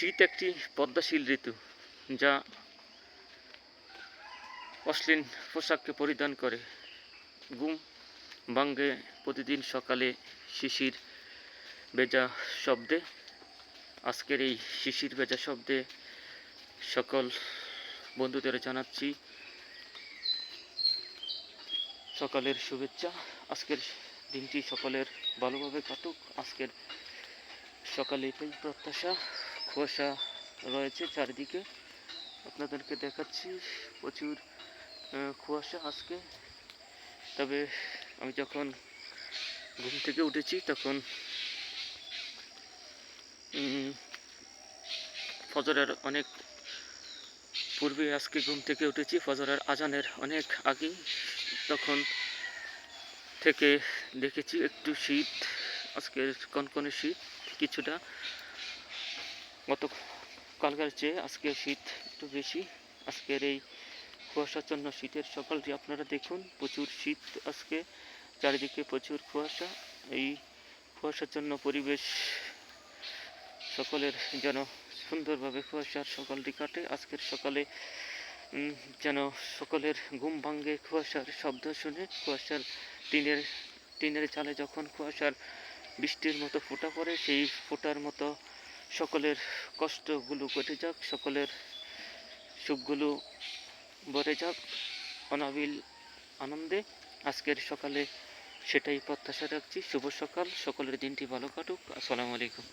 শীত একটি পদ্মাশীল ঋতু, যা অশ্লীল পোশাককে পরিধান করে। ঘুম ভাঙে প্রতিদিন সকালে শিশির ভেজা শব্দে। আজকের এই শিশির ভেজা শব্দে সকল বন্ধুদের জানাচ্ছি সকালের শুভেচ্ছা। আজকের দিনটি সকলের ভালোভাবে কাটুক। আজকের সকালে এটাই প্রত্যাশা। কুয়াশা রয়েছে চারিদিকে, আপনাদেরকে দেখাচ্ছি প্রচুর কুয়াশা আজকে। তবে আমি যখন ঘুম থেকে উঠেছি তখন ফজরের অনেক পূর্বে আজকে ঘুম থেকে উঠেছি, ফজরের আজানের অনেক আগেই। তখন থেকে দেখেছি একটু শীত, আজকের কনকনে শীত কিছুটা, গত কালকার চেয়ে আজকে শীত একটু বেশি। আজকের এই কুয়াশাচ্ছন্ন শীতের সকালটি আপনারা দেখুন, প্রচুর শীত আজকে, চারিদিকে প্রচুর কুয়াশা। এই কুয়াশাচ্ছন্ন পরিবেশ সকলের যেন সুন্দরভাবে কুয়াশার সকালটি কাটে। আজকের সকালে যেন সকলের ঘুম ভাঙে কুয়াশার শব্দ শুনে। কুয়াশার টিনের চালে যখন কুয়াশার বৃষ্টির মতো ফোঁটা পড়ে, সেই ফোঁটার মতো সকলের কষ্টগুলো কেটে যাক, সকলের সুখগুলো ভরে যাক অনাবিল আনন্দে। আজকের সকালে সেটাই প্রত্যাশা রাখছি। শুভ সকাল, সকলের দিনটি ভালো কাটুক। আসসালামু আলাইকুম।